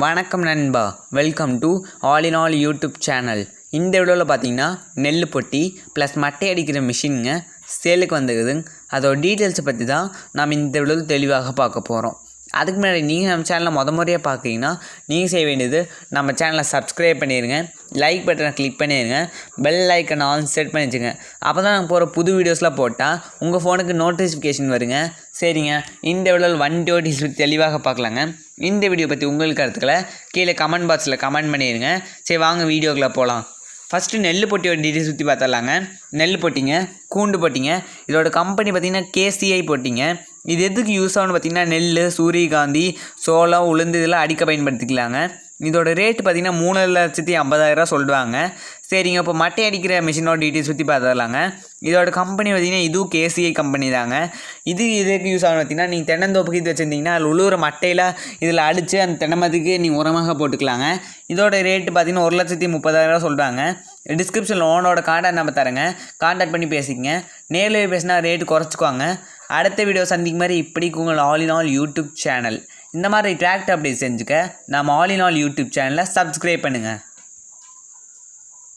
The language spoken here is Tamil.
வணக்கம் நண்பா, welcome to all in all YouTube channel. இந்த வீடியோவில் பார்த்தீங்கன்னா நெல் பொட்டி ப்ளஸ் மட்டை அடிக்கிற மிஷினுங்க சேலுக்கு வந்துக்குதுங்க. அதோட டீட்டெயில்ஸை பற்றி தான் நாம் இந்த வீடியோவில் தெளிவாக பார்க்க போகிறோம். அதுக்கு முன்னாடி நீங்கள் நம்ம சேனலை முறையாக பார்க்குறீங்கன்னா நீங்கள் செய்ய வேண்டியது நம்ம சேனலை சப்ஸ்கிரைப் பண்ணிடுங்க, லைக் பட்டனை கிளிக் பண்ணிடுங்க, பெல் ஐக்கனை ஆன் செட் பண்ணி வச்சுங்க. அப்போ தான் நாங்கள் போகிற புது வீடியோஸ்லாம் போட்டால் உங்கள் ஃபோனுக்கு நோட்டிஃபிகேஷன் வருங்க. சரிங்க, இந்த வீடியோவில் வண்டியோட டீட்டெயில்ஸ் தெளிவாக பார்க்கலாங்க. இந்த வீடியோ பற்றி உங்களுக்கு கருத்துக்களை கீழே கமெண்ட் பாக்ஸில் கமெண்ட் பண்ணிடுங்க. சரி வாங்க வீடியோக்குள்ளே போகலாம். ஃபஸ்ட்டு நெல் பொட்டியோட டீட்டெயில்ஸ் சுற்றி பார்த்துடலாங்க. நெல் பொட்டிங்க, கூண்டு பொட்டிங்க. இதோட கம்பெனி பார்த்திங்கன்னா KCI பொட்டிங்க. இது எதுக்கு யூஸ் ஆகுன்னு பார்த்திங்கன்னா நெல், சூரியகாந்தி, சோளம், உளுந்து இதெல்லாம் அடிக்க பயன்படுத்திக்கலாங்க. இதோட ரேட்டு பார்த்திங்கன்னா 3,50,000 சொல்லுவாங்க. சரிங்க, இப்போ மட்டை அடிக்கிற மிஷினோட டீட்டெயில்ஸ் சுற்றி பார்த்துடலாங்க. இதோட கம்பெனி பார்த்திங்கன்னா இதுவும் KCI கம்பெனி தாங்க. இதுக்கு யூஸ் ஆகணும் பார்த்திங்கன்னா நீங்கள் தென்னந்தோப்புக்கு இது வச்சுருந்தீங்கன்னா அதில் உழுவுற மட்டையில் இதில் அடித்து அந்த தென்னமரத்துக்கு நீங்கள் உரமாக போட்டுக்கலாங்க. இதோட ரேட்டு பார்த்திங்கன்னா 1,30,000 சொல்கிறாங்க. டிஸ்கிரிப்ஷனில் ஓனோட கான்டாக்ட் நம்பர் தரேங்க, கான்டாக்ட் பண்ணி பேசிக்கங்க. நேரில் பேசினா ரேட்டு குறைச்சிக்குவாங்க. அடுத்த வீடியோ சந்திக்கும் மாதிரி இப்படிக்கு உங்கள் all in all YouTube channel. இந்த மாதிரி டிராக்டர் அப்டேட் செஞ்சுக்க நம்ம ஆல் இன் ஆல் யூடியூப் சேனலை சப்ஸ்கிரைப் பண்ணுங்கள்.